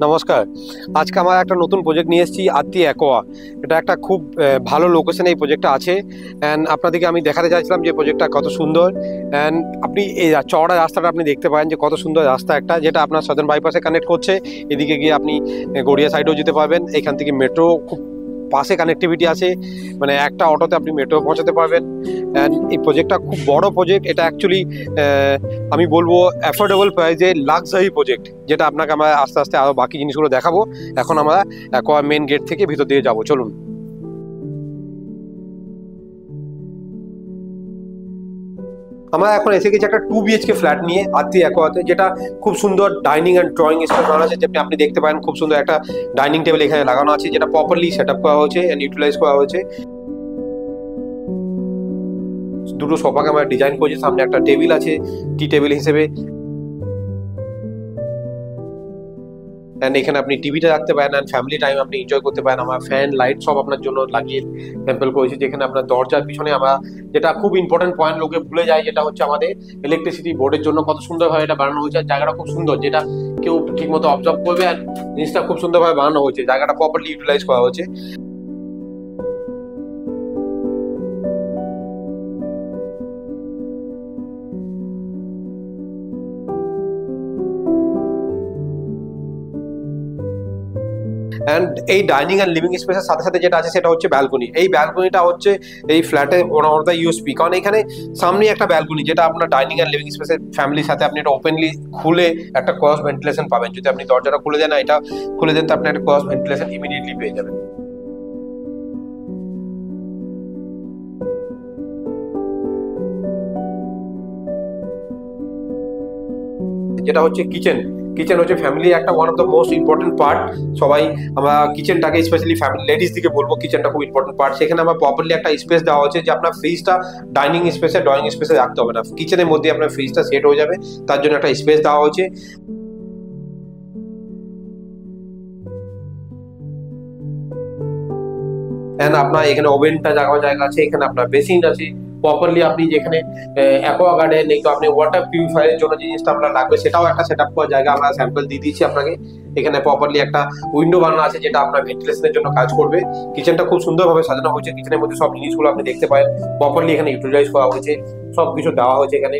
নমস্কার। আজকে আমার একটা নতুন প্রজেক্ট নিয়ে এসেছি, আত্তি অ্যাকোয়া। এটা একটা খুব ভালো লোকেশনে এই প্রজেক্টটা আছে। অ্যান্ড আপনাদেরকে আমি দেখাতে চাইছিলাম যে প্রজেক্টটা কত সুন্দর। অ্যান্ড আপনি এই চওড়া রাস্তাটা আপনি দেখতে পারেন যে কত সুন্দর রাস্তা একটা, যেটা আপনার সাদার্ন বাইপাসে কানেক্ট করছে। এদিকে গিয়ে আপনি গড়িয়া সাইডেও যেতে পারবেন। এখান থেকে মেট্রো খুব পাশে কানেক্টিভিটি আছে, মানে একটা অটোতে আপনি মেট্রো পৌঁছাতে পারবেন। অ্যান্ড এই প্রজেক্টটা খুব বড় প্রজেক্ট। এটা অ্যাকচুয়ালি আমি বলবো অ্যাফোর্ডেবল প্রাইসে লাক্সারি প্রজেক্ট, যেটা আপনাকে আমরা আস্তে আস্তে আরও বাকি জিনিসগুলো দেখাবো। এখন আমরা অ্যাকোয়া মেন গেট থেকে ভিতর দিয়ে যাবো, চলুন। আমরা এখন এসে গেছি একটা 2 BHK ফ্ল্যাট নিয়ে আত্তি অ্যাকোয়াতে, যেটা খুব সুন্দর ডাইনিং অ্যান্ড ড্রয়িং স্পেস বানানো আছে। যেটা আপনি দেখতে পারেন, খুব সুন্দর একটা ডাইনিং টেবিল এখানে লাগানো আছে, যেটা প্রপারলি সেট আপ করা হয়েছে অ্যান্ড ইউটিলাইজ করা হয়েছে। দুটো সোফাকে আমরা ডিজাইন করেছি, সামনে একটা টেবিল আছে টি টেবিল হিসেবে। অ্যান্ড এখানে আপনি টিভিটা রাখতে পারেন অ্যান্ড ফ্যামিলি টাইম আপনি এনজয় করতে পারেন। আমরা ফ্যান লাইট সব আপনার জন্য লাগিয়ে স্যাম্পল করেছি। যেখানে আপনার দরজার পিছনে আমরা, যেটা খুব ইম্পর্টেন্ট পয়েন্ট লোকে ভুলে যায়, যেটা হচ্ছে আমাদের ইলেকট্রিসিটি বোর্ডের জন্য কত সুন্দরভাবে এটা বানানো হয়েছে। জায়গাটা খুব সুন্দর, যেটা কেউ ঠিকমতো অবজার্ভ করবে। আর জিনিসটা খুব সুন্দরভাবে বানানো হয়েছে, জায়গাটা প্রপারলি ইউটিলাইজ করা হয়েছে। অ্যান্ড এই ডাইনিং অ্যান্ড লিভিং স্পেসের সাথে সাথে যেটা আছে সেটা হচ্ছে ব্যালকনি। এই ব্যালকনিটা হচ্ছে এই ফ্ল্যাটে ওয়ান অফ দ্য ইউএসপি, কারণ এখানে সামনে একটা ব্যালকনি, যেটা আপনার ডাইনিং অ্যান্ড লিভিং স্পেসের ফ্যামিলির সাথে আপনি এটা ওপেনলি খুলে একটা ক্রস ভেন্টিলেশন পাবেন। যদি আপনি দরজাটা খুলে দেন, এটা খুলে দেন, তো আপনি একটা ক্রস ভেন্টিলেশন ইমিডিয়েটলি পেয়ে যাবেন। যেটা হচ্ছে কিচেন। কিচেন হচ্ছে ফ্যামিলির একটা one of the most important part. সবাই আমরা কিচেনটাকে, স্পেশালি ফ্যামিলি লেডিস দিকে বলবো, কিচেনটা খুব ইম্পর্টেন্ট পার্ট। সেখানে আমরা প্রপারলি একটা স্পেস দেওয়া হচ্ছে, যে আপনার ফ্রিজটা ডাইনিং স্পেসে, ড্রয়িং স্পেসে রাখতে হবে না, কিচেনের মধ্যে আপনার ফ্রিজটা সেট হয়ে যাবে। তার জন্য একটা স্পেস দেওয়া হচ্ছে। এন্ড আপনার এখানে ওভেনটা জায়গা আছে, এখানে আপনার বেসিন আছে প্রপারলি। আপনি যেখানে অ্যাকোয়া গার্ডেন, এই তো আপনি ওয়াটার পিউরিফায়ারের জন্য যে জিনিসটা আপনার লাগবে, সেটাও একটা সেট আপ করার জায়গা আমরা স্যাম্পল দিয়ে দিচ্ছি আপনাকে। এখানে প্রপারলি একটা উইন্ডো বানানো আছে, যেটা আপনার ভেন্টিলেশনের জন্য কাজ করবে। কিচেনটা খুব সুন্দরভাবে সাজানো হয়েছে। কিচেনের মধ্যে সব জিনিসগুলো আপনি দেখতে পারেন, প্রপারলি এখানে ইউটিলাইজ করা হয়েছে, সব কিছু দেওয়া হয়েছে। এখানে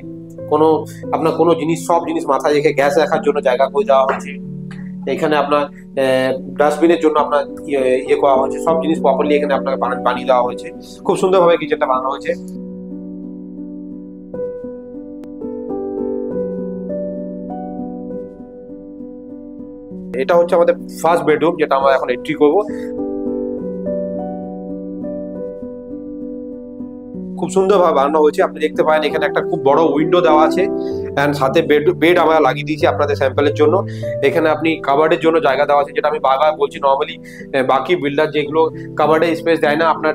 কোনো আপনার কোনো জিনিস, সব জিনিস মাথায় রেখে গ্যাস রাখার জন্য জায়গা করে দেওয়া হয়েছে। এখানে আপনার ডাস্টবিনের জন্য আপনার ইয়ে করা হয়েছে। সব জিনিস প্রপারলি এখানে আপনাকে বানিয়ে দেওয়া হয়েছে। খুব সুন্দরভাবে কিচেনটা বানানো হয়েছে। এটা হচ্ছে আমাদের ফার্স্ট বেডরুম, যেটা আমরা এখন এন্ট্রি করবো। খুব সুন্দরভাবে বানানো হয়েছে। আপনি দেখতে পারেন এখানে একটা খুব বড় উইন্ডো দেওয়া আছে, অ্যান্ড সাথে বেড আমরা লাগিয়ে দিয়েছি আপনাদের স্যাম্পলের জন্য। এখানে আপনি কাবার্ডের জন্য জায়গা দেওয়া আছে, যেটা আমি বারবার বলছি, নর্মালি বাকি বিল্ডার যেগুলো কাবার্ডে স্পেস দেয় না, আপনার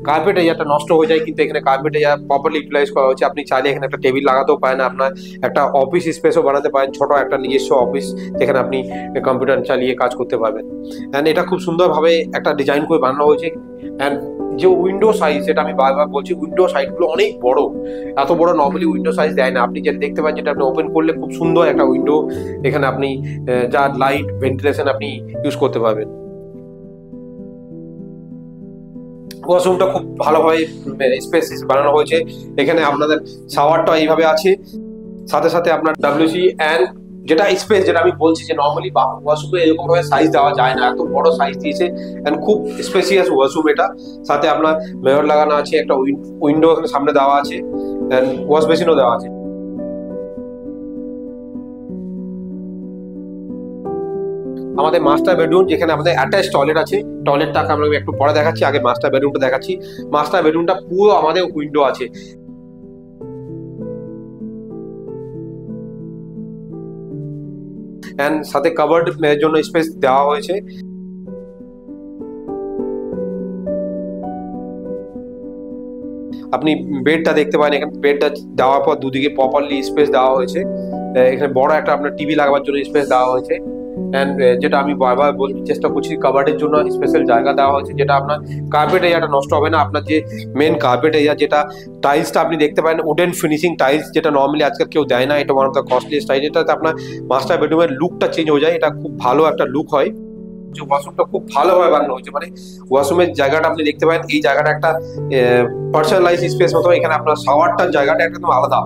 কার্পেট এরিয়াটা নষ্ট হয়ে যায়, কিন্তু এখানে কার্পেট এরিয়া প্রপারলি ইউটিলাইজ করা হয়েছে। আপনি চাইলে এখানে একটা টেবিল লাগাতেও পারেন, আপনার একটা অফিস স্পেসও বানাতে পারেন, ছোট একটা নিজস্ব অফিস, যেখানে আপনি কম্পিউটার চালিয়ে কাজ করতে পারবেন। অ্যান্ড এটা খুব সুন্দরভাবে একটা ডিজাইন করে বানানো হয়েছে। অ্যান্ড যে উইন্ডো সাইজ, সেটা আমি বারবার বলছি, উইন্ডো সাইজগুলো অনেক বড়। এত বড় নর্মালি উইন্ডো সাইজ দেয় না। আপনি যেটা দেখতে পাচ্ছেন, যেটা আপনি ওপেন করলে খুব সুন্দর একটা উইন্ডো, এখানে আপনি যা লাইট ভেন্টিলেশন আপনি ইউজ করতে পারবেন। ওয়াশরুমটা খুব ভালোভাবে স্পেস বানানো হয়েছে। এখানে আপনাদের শাওয়ারটা এইভাবে আছে, সাথে সাথে আপনার ডাব্লিউসি অ্যান্ড যেটা স্পেস, যেটা আমি বলছি যে নর্মালি ওয়াশরুমে এরকম ভাবে সাইজ দেওয়া যায় না, এত বড় সাইজ দিয়েছে। এন্ড খুব স্পেসিয়াস ওয়াশরুম এটা। সাথে আপনার মেয়র লাগানো আছে, একটা উইন্ডো এখানে সামনে দেওয়া আছে, এন্ড ওয়াশ বেসিনও দেওয়া আছে। আমাদের মাস্টার বেডরুম, যেখানে আমাদের অ্যাটাচ টয়লেট আছে। টয়লেটটাকে আমরা একটু পরে দেখাচ্ছি, আগে মাস্টার বেডরুমটা দেখাচ্ছি। মাস্টার বেডরুমটা পুরো আমাদের উইন্ডো আছে। এন্ড সাথে কাভার্ড জন্য স্পেস দেওয়া হয়েছে। আপনি বেডটা দেখতে পারেন, এখানে বেডটা দেওয়ার পর দুদিকে প্রপারলি স্পেস দেওয়া হয়েছে। এখানে বড় একটা আপনার টিভি লাগাবার জন্য স্পেস দেওয়া হয়েছে। অ্যান্ড যেটা আমি বারবার বলতে চেষ্টা করছি, কাবার্ডের জন্য স্পেশাল জায়গা দেওয়া হয়েছে, যেটা আপনার কার্পেট এরিয়াটা নষ্ট হবে না। আপনার যে মেন কার্পেট এরিয়া, যেটা টাইলসটা আপনি দেখতে পারেন উডেন ফিনিশিং টাইলস, যেটা নর্মালি আজকাল কেউ দেয় না, এটা one of the costliest tiles. এটাতে আপনার মাস্টার বেডরুমের লুকটা চেঞ্জ হয়ে যায়, এটা খুব ভালো একটা লুক হয়। যে ওয়াশরুমটা খুব ভালোভাবে বানানো হয়েছে, মানে ওয়াশরুমের জায়গাটা আপনি দেখতে পারেন, এই জায়গাটা একটা পার্সোনালাইজ স্পেস মতো। এখানে আপনার শাওয়ারটার জায়গাটা একদম আলাদা।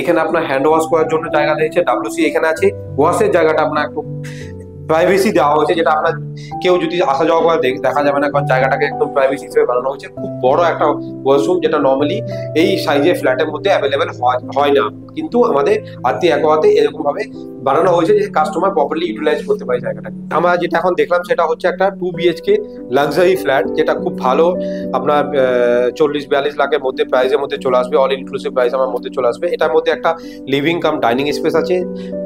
এখানে আপনার হ্যান্ড ওয়াশ করার জন্য জায়গা দিয়েছে, ডাব্লিউসি এখানে আছে। ওয়াশের জায়গাটা আপনার একটু প্রাইভেসি দেওয়া হয়েছে, যেটা আপনার কেউ যদি আসা যাওয়া করে দেখা যাবে না, কারণ জায়গাটাকে একদম প্রাইভেসি হিসেবে বানানো হয়েছে। খুব বড় একটা ওয়াশরুম, যেটা নর্মালি এই সাইজের ফ্ল্যাটের মধ্যে অ্যাভেলেবেল হয় না, কিন্তু আমাদের আত্মীয় একোয়াতে এরকম ভাবে বানানো হয়েছে যে কাস্টমার প্রপারলি ইউটিলাইজ করতে পারে জায়গাটাকে। আমরা যেটা এখন দেখলাম সেটা হচ্ছে একটা 2 BHK লাক্সারি ফ্ল্যাট, যেটা খুব ভালো আপনার 40-42 লাখের মধ্যে প্রাইসের মধ্যে চলে আসবে, অল ইনক্লুসিভ প্রাইস আমার মধ্যে চলে আসবে। এটার মধ্যে একটা লিভিং কাম ডাইনিং স্পেস আছে,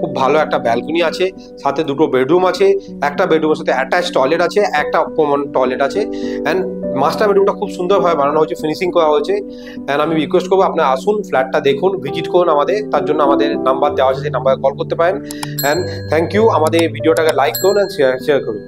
খুব ভালো একটা ব্যালকনি আছে, সাথে 2টো বেডরুম আছে, একটা বেডরুমের সাথে অ্যাটাচ টয়লেট আছে, একটা কমন টয়লেট আছে। অ্যান্ড মাস্টার বেডরুমটা খুব সুন্দরভাবে বানানো হয়েছে, ফিনিশিং করা হয়েছে। অ্যান্ড আমি রিকোয়েস্ট করবো আপনারা আসুন, ফ্ল্যাটটা দেখুন, ভিজিট করুন আমাদের। তার জন্য আমাদের নাম্বার দেওয়া আছে, সেই নাম্বারে কল করতে পারেন। And thank you. আমাদের ভিডিওটাকে লাইক করুন অ্যান্ড শেয়ার করুন।